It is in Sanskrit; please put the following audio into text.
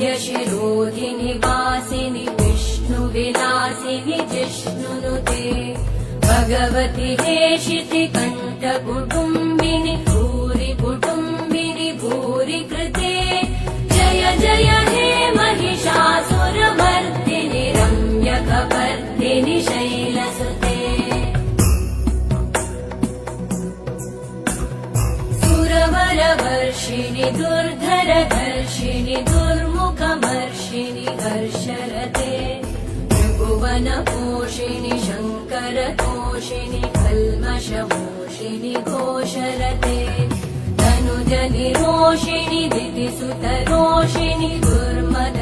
अरविन्द्यशिरोधिनि वासिनि विष्णुविलासिनि जिष्णुनुते भगवति हेशिति कण्ठकुटुम्बिनि भूरि कुटुम्बिनि भूरि कृते जय जय हे महिषासुरमर्दिनि रम्यकपर्दिनि शैलसुते सुरवरवर्षिणि दुर्धरधर्षिणि दुर्मुखमर्षिणि हर्षरते त्रिभुवनपोषिणि शङ्करतोषिणि कल्मषमोषिणि घोषरते धनुजनिरोषिणि दितिसुतरोषिणि दुर्मद